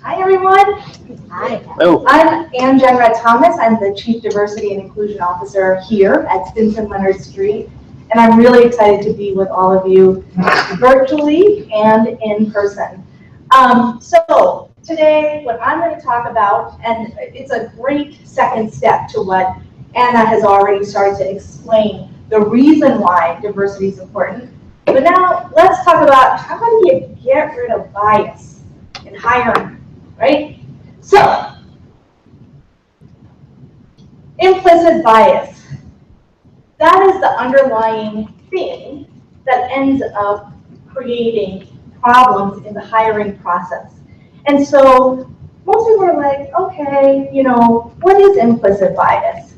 Hi, everyone. Hi. Hello. I'm Jenrette-Thomas. I'm the Chief Diversity and Inclusion Officer here at Stinson, Leonard Street. And I'm really excited to be with all of you virtually and in person. So today, what I'm going to talk about, and it's a great second step to what Anna has already started to explain, the reason why diversity is important. But now let's talk about how do you get rid of bias in hiring, right? So, implicit bias. That is the underlying thing that ends up creating problems in the hiring process. And so most people are like, okay, what is implicit bias?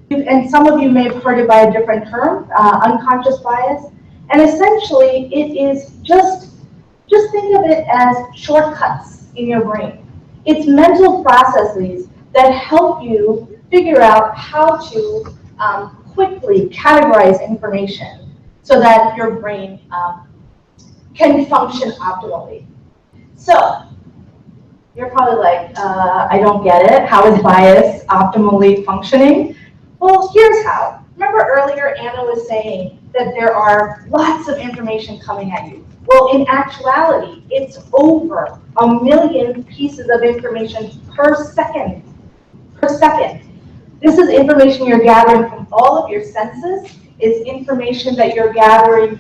And some of you may have heard it by a different term, unconscious bias. And essentially, it is just think of it as shortcuts in your brain. It's mental processes that help you figure out how to quickly categorize information so that your brain can function optimally. So, you're probably like, I don't get it. How is bias optimally functioning? Well, here's how. Remember earlier Anna was saying that there are lots of information coming at you. Well, in actuality, it's over 1 million pieces of information per second. This is information you're gathering from all of your senses. It's information that you're gathering,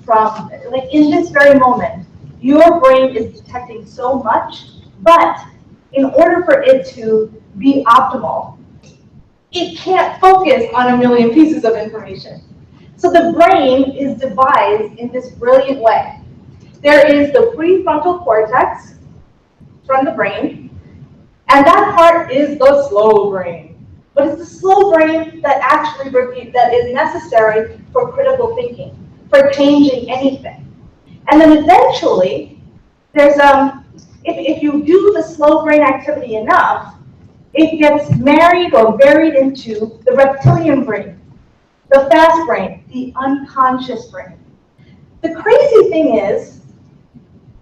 from, like in this very moment, your brain is detecting so much, but in order for it to be optimal, it can't focus on 1 million pieces of information. So the brain is devised in this brilliant way. There is the prefrontal cortex from the brain, and that part is the slow brain. But it's the slow brain that actually that is necessary for critical thinking, for changing anything. And then eventually, there's if you do the slow brain activity enough, it gets married or buried into the reptilian brain, the fast brain, the unconscious brain. The crazy thing is,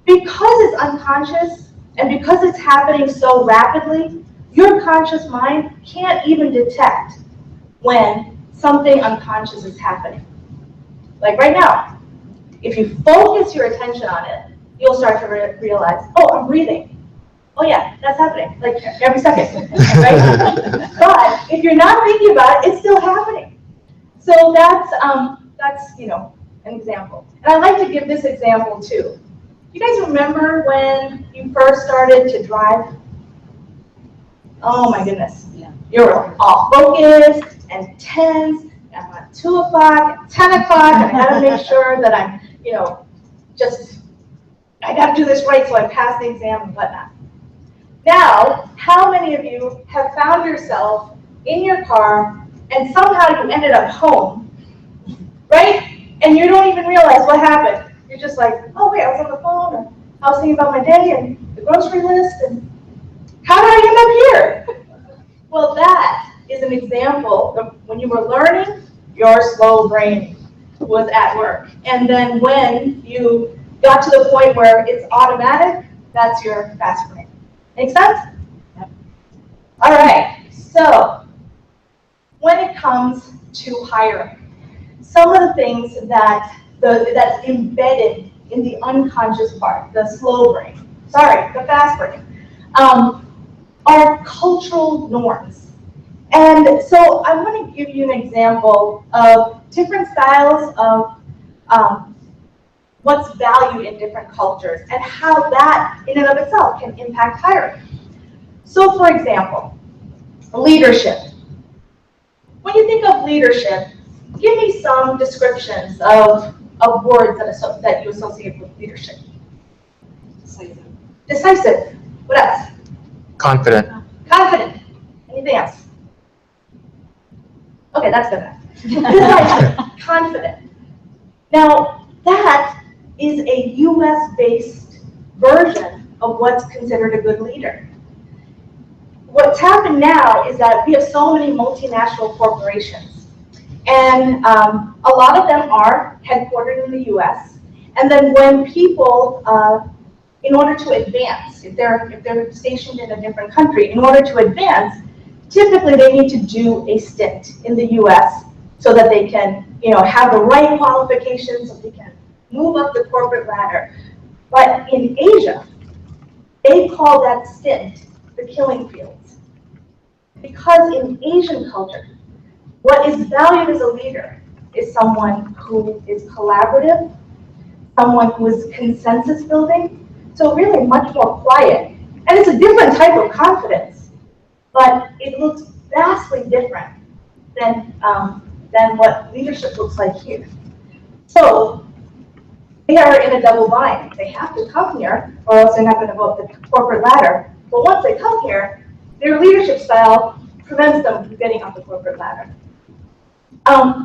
because it's unconscious and because it's happening so rapidly, your conscious mind can't even detect when something unconscious is happening. Like right now, if you focus your attention on it, you'll start to realize, oh, I'm breathing. Oh yeah, that's happening, like every second, right? But if you're not thinking about it, it's still happening. So that's an example. And I like to give this example too. You guys remember when you first started to drive? Oh my goodness. Yeah. You're all focused and tense. I'm at 2 o'clock, 10 o'clock, and I gotta make sure that I'm, I gotta do this right so I pass the exam and whatnot. Now, how many of you have found yourself in your car and somehow you ended up home, right? And you don't even realize what happened. You're just like, oh wait, I was on the phone, or I was thinking about my day and the grocery list, and how did I end up here? Well, that is an example of when you were learning, your slow brain was at work. And then when you got to the point where it's automatic, that's your fast brain. Make sense? Yep. All right, so when it comes to hiring, some of the things that's embedded in the unconscious part, the slow brain, the fast brain, are cultural norms. And so I want to give you an example of different styles of what's valued in different cultures and how that in and of itself can impact hiring. So for example, leadership. When you think of leadership, give me some descriptions of words that you associate with leadership. Decisive. What else? Confident. Confident. Anything else? Okay, that's good enough. Decisive. Confident. Now, that is a US-based version of what's considered a good leader. What's happened now is that we have so many multinational corporations, and a lot of them are headquartered in the US, and then when people in order to advance, if they're stationed in a different country, in order to advance, typically they need to do a stint in the US so that they can, have the right qualifications, so they can move up the corporate ladder. But in Asia, they call that stint the killing fields. Because in Asian culture, what is valued as a leader is someone who is collaborative, someone who is consensus building, so really much more quiet. And it's a different type of confidence, but it looks vastly different than what leadership looks like here. So they are in a double bind. They have to come here, or else they're not going to go up the corporate ladder. But once they come here, their leadership style prevents them from getting up the corporate ladder.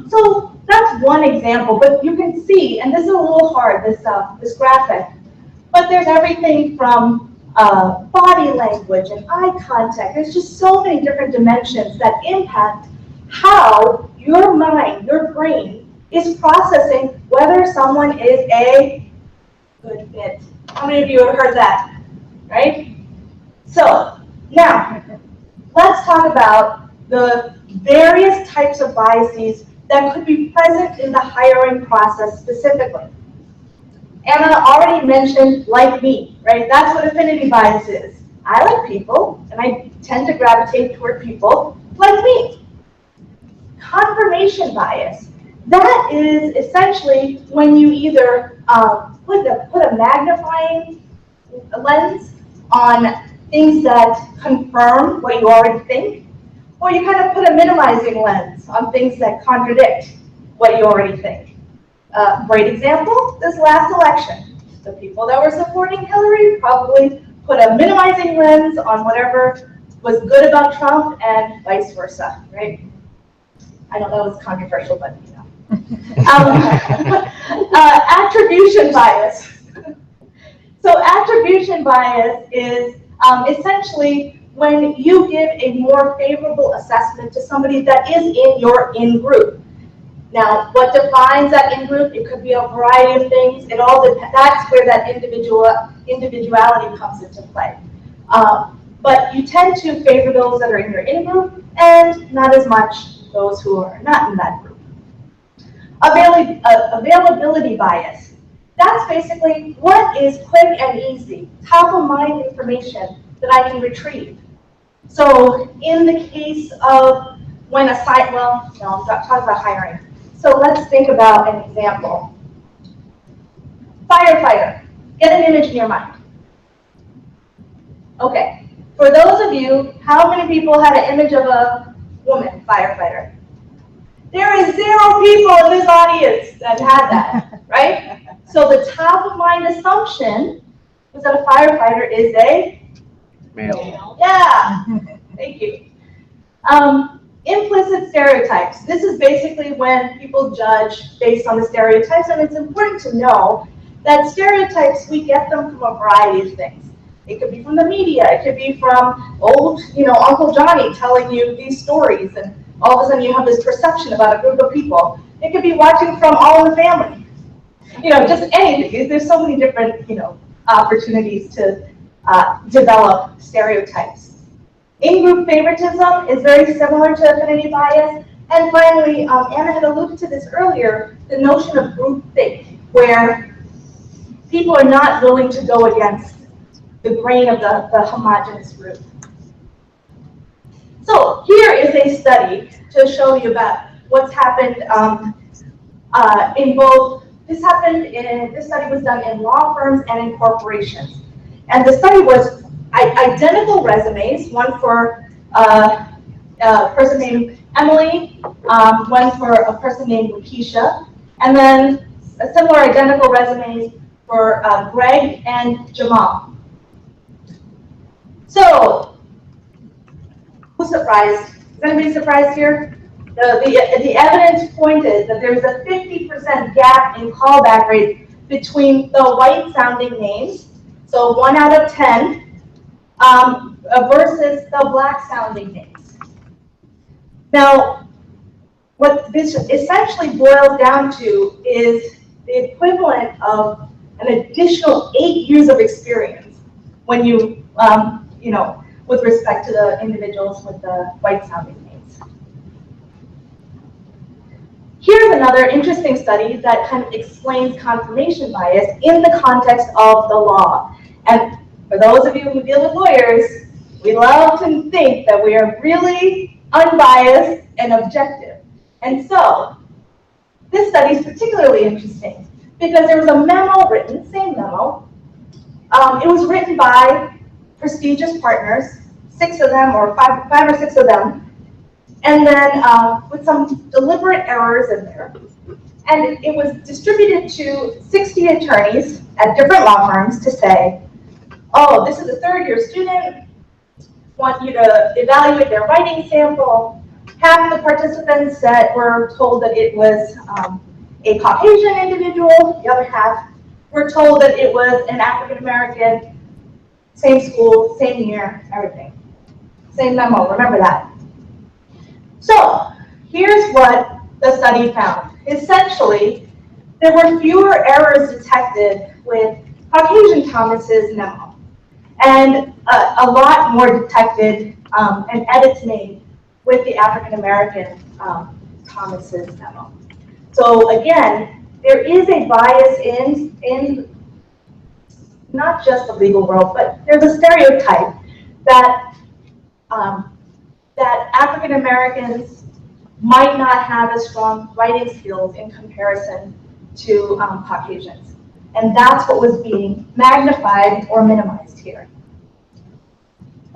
So that's one example, but you can see, and this is a little hard, this graphic, but there's everything from body language and eye contact. There's just so many different dimensions that impact how your mind, your brain, is processing whether someone is a good fit. How many of you have heard that, right? So now, let's talk about the various types of biases that could be present in the hiring process specifically. Anna already mentioned like me, right? That's what affinity bias is. I like people, and I tend to gravitate toward people like me. Confirmation bias. That is essentially when you either put a magnifying lens on things that confirm what you already think, or you kind of put a minimizing lens on things that contradict what you already think. Great example, this last election. The people that were supporting Hillary probably put a minimizing lens on whatever was good about Trump and vice versa, right? I know that was controversial, but you know. Attribution bias. So attribution bias is essentially when you give a more favorable assessment to somebody that is in your in-group. Now, what defines that in-group? It could be a variety of things. It all depends. That's where that individuality comes into play. But you tend to favor those that are in your in-group and not as much those who are not in that group. Availability bias. That's basically what is quick and easy, top-of-mind information that I can retrieve. So in the case of when a site, well, no, I'm talking about hiring. So let's think about an example. Firefighter. Get an image in your mind. Okay. For those of you, how many people had an image of a woman firefighter? There is 0 people in this audience that had that, right? So the top-of-mind assumption is that a firefighter is a male. Yeah. Thank you. Implicit stereotypes. This is basically when people judge based on the stereotypes, and it's important to know that stereotypes, we get them from a variety of things. It could be from the media, it could be from old, Uncle Johnny telling you these stories, and all of a sudden you have this perception about a group of people. It could be watching from All in the Family. Just anything. There's so many different, opportunities to develop stereotypes. In-group favoritism is very similar to affinity bias. And finally, Anna had alluded to this earlier, the notion of groupthink, where people are not willing to go against the grain of the homogeneous group. So here is a study to show you about what's happened in both. This study was done in law firms and in corporations. And the study was identical resumes, one for a person named Emily, one for a person named Lakeisha, and then a similar identical resumes for Greg and Jamal. So, who's surprised? Is anybody surprised here? The evidence pointed that there was a 50% gap in callback rates between the white-sounding names, so 1 out of 10, versus the black-sounding names. Now, what this essentially boils down to is the equivalent of an additional 8 years of experience when you, with respect to the individuals with the white-sounding names. Here's another interesting study that kind of explains confirmation bias in the context of the law. And for those of you who deal with lawyers, we love to think that we are really unbiased and objective. And so, this study is particularly interesting because there was a memo written, same memo. It was written by prestigious partners, 6 of them, or five or six of them, and then with some deliberate errors in there. And it was distributed to 60 attorneys at different law firms to say, oh, this is a third-year student, want you to evaluate their writing sample. Half the participants that were told that it was a Caucasian individual, the other half were told that it was an African-American, same school, same year, everything. Same memo, remember that. So, here's what the study found. Essentially, there were fewer errors detected with Caucasian Thomas's memo, and a lot more detected and edits made with the African-American Thomas's memo. So again, there is a bias in not just the legal world, but there's a stereotype that that African Americans might not have as strong writing skills in comparison to Caucasians. And that's what was being magnified or minimized here.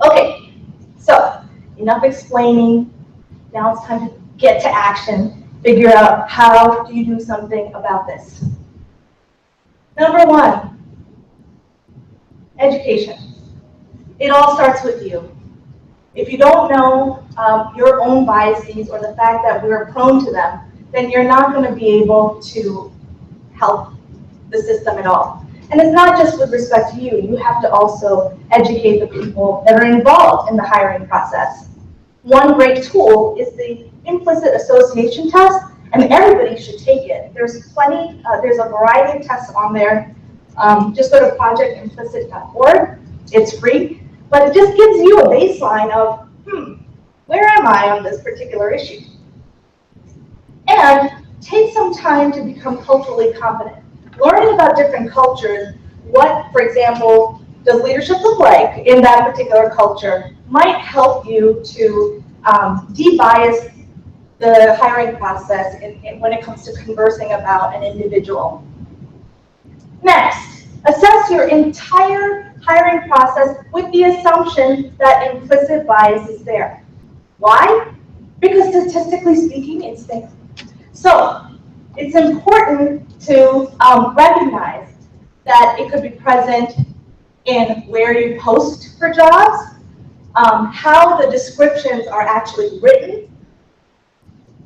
Okay, so enough explaining. Now it's time to get to action. Figure out how do you do something about this. Number 1, education. It all starts with you. If you don't know your own biases or the fact that we're prone to them, then you're not going to be able to help the system at all. And it's not just with respect to you. You have to also educate the people that are involved in the hiring process. One great tool is the implicit association test, and everybody should take it. There's plenty, there's a variety of tests on there. Just go to projectimplicit.org. It's free, but it just gives you a baseline of, where am I on this particular issue? And take some time to become culturally competent. Learning about different cultures, what, for example, does leadership look like in that particular culture, might help you to de-bias the hiring process when it comes to conversing about an individual. Next, assess your entire hiring process with the assumption that implicit bias is there. Why? Because statistically speaking, it's there. So, it's important to recognize that it could be present in where you post for jobs, how the descriptions are actually written,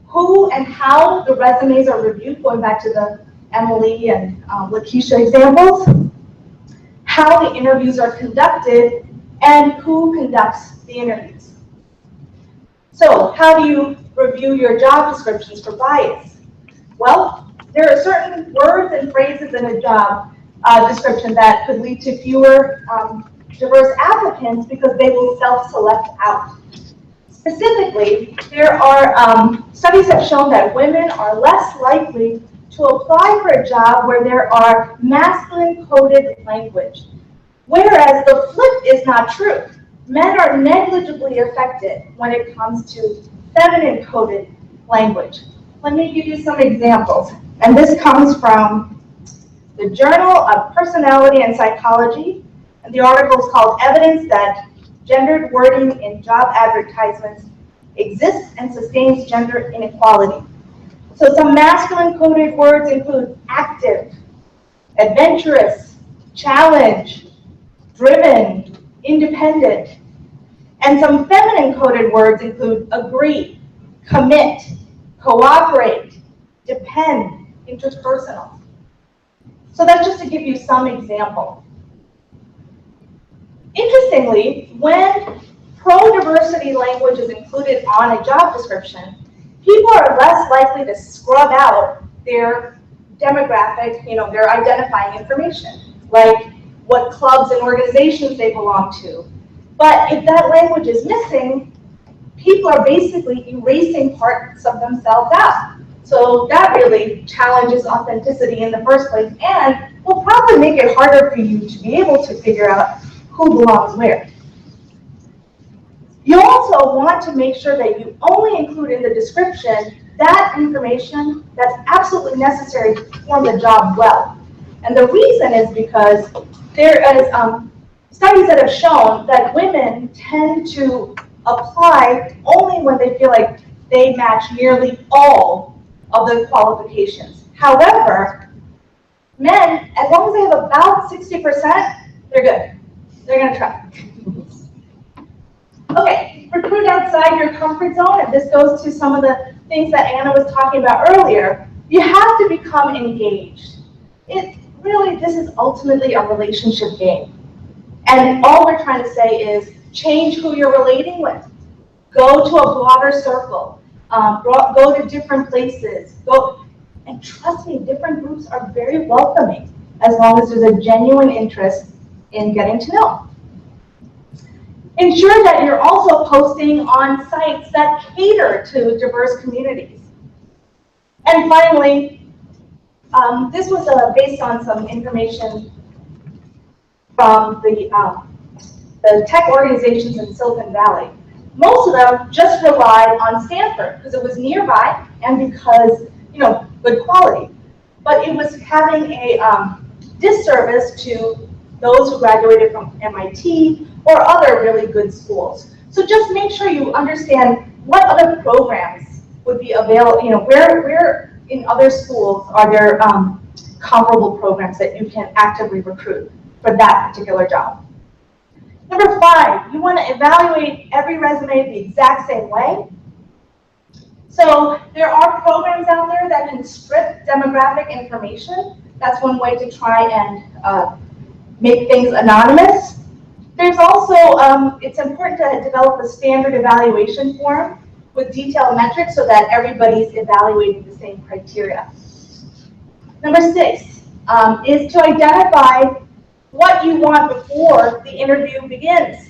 who and how the resumes are reviewed, going back to the Emily and Lakeisha examples, how the interviews are conducted, and who conducts the interviews. So, how do you review your job descriptions for bias? Well, there are certain words and phrases in a job description that could lead to fewer diverse applicants because they will self-select out. Specifically, there are studies have shown that women are less likely to apply for a job where there are masculine coded language, whereas the flip is not true. Men are negligibly affected when it comes to feminine coded language. Let me give you some examples. And this comes from the Journal of Personality and Psychology. And the article is called Evidence That Gendered Wording in Job Advertisements Exists and Sustains Gender Inequality. So some masculine coded words include active, adventurous, challenge, driven, independent. And some feminine coded words include agree, commit, cooperate, depend, interpersonal. So that's just to give you some example. Interestingly, when pro-diversity language is included on a job description, people are less likely to scrub out their demographic, they're identifying information, like what clubs and organizations they belong to. But if that language is missing, people are basically erasing parts of themselves out. So that really challenges authenticity in the first place, and will probably make it harder for you to be able to figure out who belongs where. You also want to make sure that you only include in the description that information that's absolutely necessary to perform the job well. And the reason is because there is studies that have shown that women tend to apply only when they feel like they match nearly all of the qualifications. However, men, as long as they have about 60%, they're good. They're going to try. Okay, recruit outside your comfort zone, and this goes to some of the things that Anna was talking about earlier. You have to become engaged. This is ultimately a relationship game. And all we're trying to say is change who you're relating with. Go to a broader circle. Go to different places. And trust me, different groups are very welcoming as long as there's a genuine interest in getting to know. Ensure that you're also posting on sites that cater to diverse communities. And finally, this was based on some information from the tech organizations in Silicon Valley. Most of them just relied on Stanford because it was nearby and because, good quality. But it was having a disservice to those who graduated from MIT or other really good schools. So just make sure you understand what other programs would be available, where in other schools are there comparable programs that you can actively recruit for that particular job. Number 5, you want to evaluate every resume the exact same way. So there are programs out there that can strip demographic information. That's one way to try and make things anonymous. There's also, it's important to develop a standard evaluation form with detailed metrics so that everybody's evaluating the same criteria. Number 6 is to identify what you want before the interview begins.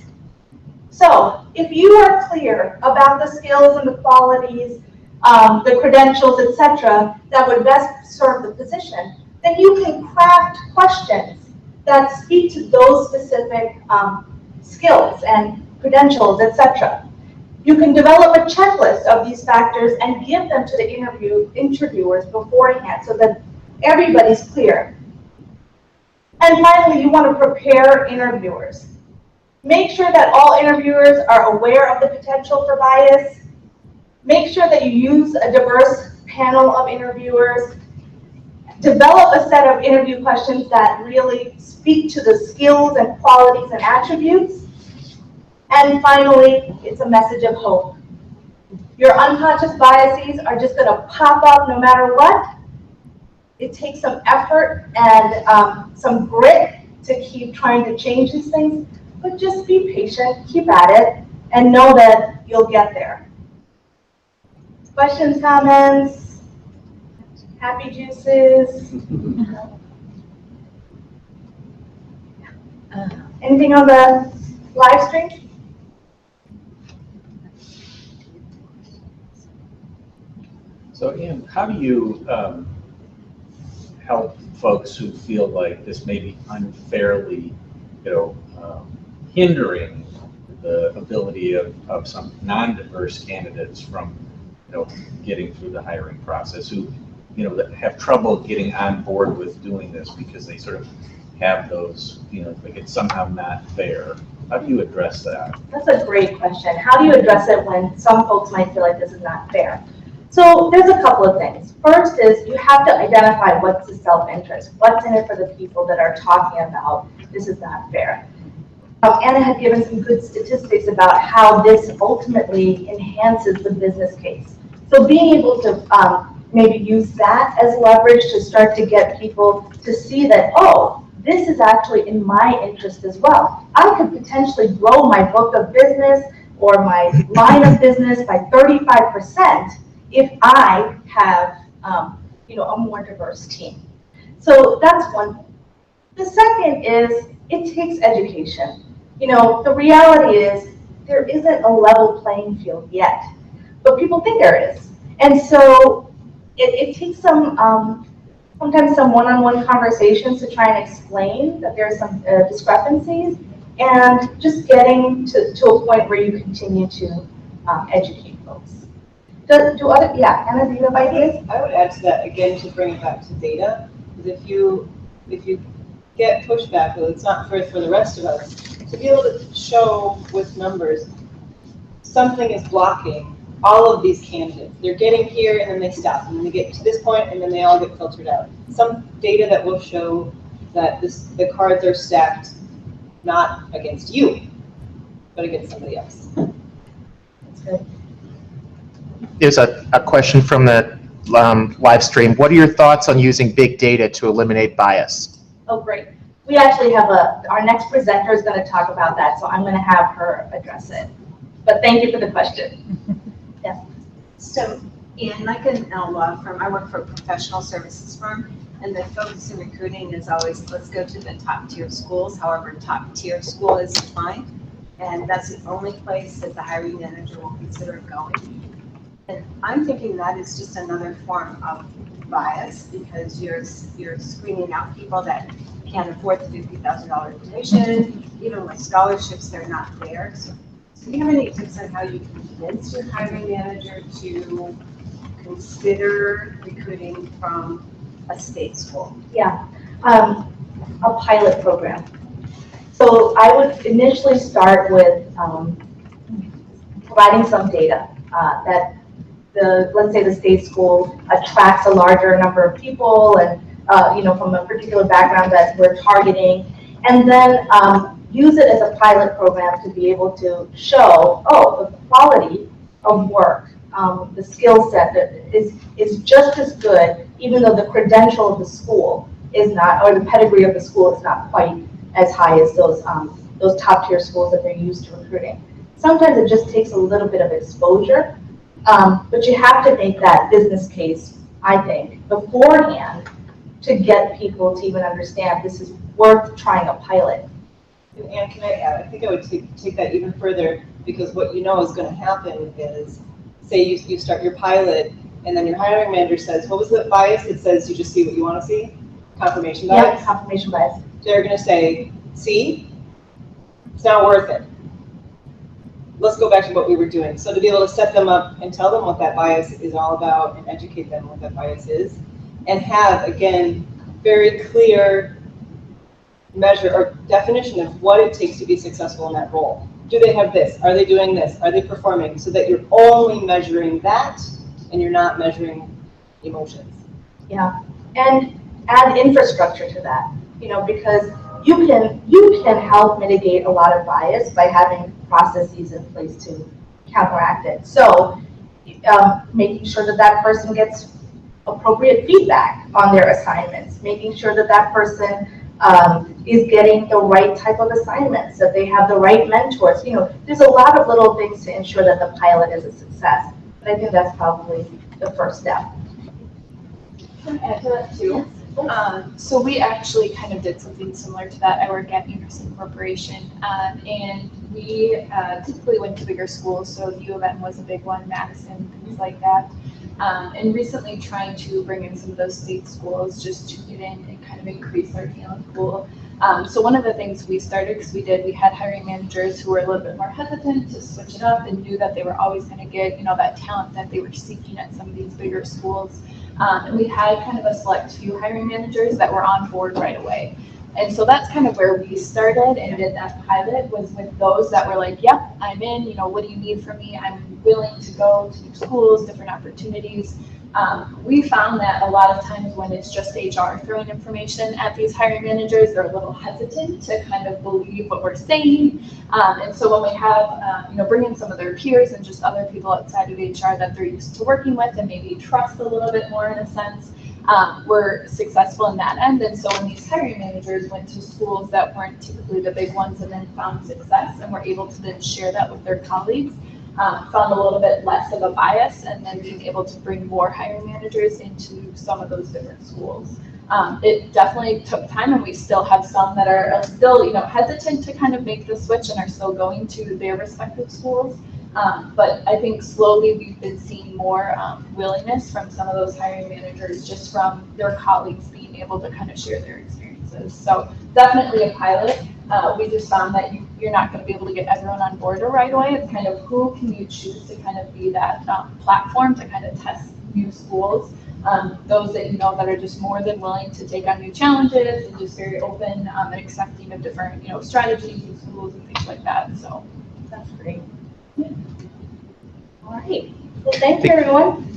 So if you are clear about the skills and the qualities, the credentials, etc., that would best serve the position, then you can craft questions that speak to those specific skills and credentials, etc. You can develop a checklist of these factors and give them to the interviewers beforehand so that everybody's clear. And finally, you want to prepare interviewers. Make sure that all interviewers are aware of the potential for bias. Make sure that you use a diverse panel of interviewers. Develop a set of interview questions that really speak to the skills and qualities and attributes. And finally, it's a message of hope. Your unconscious biases are just going to pop up no matter what. It takes some effort and some grit to keep trying to change these things, but just be patient, keep at it, and know that you'll get there. Questions, comments, happy juices? Anything on the live stream? So, Ian, how do you help folks who feel like this may be unfairly, hindering the ability of some non-diverse candidates from, getting through the hiring process, who, that have trouble getting on board with doing this because they sort of have those, like it's somehow not fair. How do you address that? That's a great question. How do you address it when some folks might feel like this is not fair? So there's a couple of things. First is you have to identify what's the self-interest. What's in it for the people that are talking about this is not fair. Anna had given some good statistics about how this ultimately enhances the business case. So being able to maybe use that as leverage to start to get people to see that, oh, this is actually in my interest as well. I could potentially grow my book of business or my line of business by 35% if I have, a more diverse team. So that's one thing. The second is it takes education. The reality is there isn't a level playing field yet, but people think there is. And so it takes sometimes some one-on-one conversations to try and explain that there are some discrepancies, and just getting to a point where you continue to educate folks. Anna, do you have ideas? I would add to that, again, to bring it back to data, because if you get pushback, well, it's not fair for the rest of us, to be able to show with numbers, something is blocking all of these candidates. They're getting here and then they stop, and then they get to this point and then they all get filtered out. Some data that will show that the cards are stacked not against you, but against somebody else. That's good. There's a question from the live stream. What are your thoughts on using big data to eliminate bias? Oh, great. We actually have our next presenter is going to talk about that, so I'm going to have her address it. But thank you for the question. Yes. So, in like an law firm, I work for a professional services firm, and the focus in recruiting is always, let's go to the top tier schools, however top tier school is defined, and that's the only place that the hiring manager will consider going. And I'm thinking that is just another form of bias, because you're screening out people that can't afford the $50,000 tuition. Even with scholarships, they're not there. So do you have any tips on how you convince your hiring manager to consider recruiting from a state school? Yeah, a pilot program. So I would initially start with providing some data that let's say the state school attracts a larger number of people, and from a particular background that we're targeting, and then use it as a pilot program to be able to show, the quality of work, the skill set that is just as good, even though the credential of the school is not, or the pedigree of the school is not quite as high as those top tier schools that they're used to recruiting. Sometimes it just takes a little bit of exposure, but you have to make that business case, I think, beforehand to get people to even understand this is worth trying a pilot. And Anne, can I add? I think I would take that even further, because what you know is going to happen is, say you start your pilot, and then your hiring manager says, what was the bias that says you just see what you want to see? Confirmation bias? Yeah, confirmation bias. They're going to say, see, it's not worth it. Let's go back to what we were doing. So to be able to set them up and tell them what that bias is all about and educate them what that bias is, and have, again, very clear measure or definition of what it takes to be successful in that role. Do they have this? Are they doing this? Are they performing? So that you're only measuring that and you're not measuring emotions. Yeah, and add infrastructure to that, because you can help mitigate a lot of bias by having processes in place to counteract it. So making sure that person gets appropriate feedback on their assignments, making sure that person is getting the right type of assignments, that they have the right mentors. There's a lot of little things to ensure that the pilot is a success. But I think that's probably the first step. Can I add to that too? So we actually kind of did something similar to that. I work at University Corporation, and we typically went to bigger schools. So U of M was a big one, Madison, things like that. And recently trying to bring in some of those state schools just to get in and kind of increase our talent pool. So one of the things we started, because we had hiring managers who were a little bit more hesitant to switch it up and knew that they were always going to get, that talent that they were seeking at some of these bigger schools. And we had kind of a select few hiring managers that were on board right away. And so that's kind of where we started and did that pilot, was with those that were like, yep, I'm in, what do you need from me? I'm willing to go to new schools, different opportunities. We found that a lot of times when it's just HR throwing information at these hiring managers, they're a little hesitant to kind of believe what we're saying. And so when we have, bring in some of their peers and just other people outside of HR that they're used to working with and maybe trust a little bit more in a sense, were successful in that end. And so when these hiring managers went to schools that weren't typically the big ones and then found success and were able to then share that with their colleagues, found a little bit less of a bias, and then being able to bring more hiring managers into some of those different schools. It definitely took time, and we still have some that are still, hesitant to kind of make the switch and are still going to their respective schools. But I think slowly we've been seeing more willingness from some of those hiring managers, just from their colleagues being able to kind of share their experiences. So definitely a pilot. We just found that you're not going to be able to get everyone on board right away. It's kind of who can you choose to kind of be that platform to kind of test new schools. Those that that are just more than willing to take on new challenges and just very open and accepting of different strategies and schools and things like that. So That's great. All right. Well, thank you, everyone.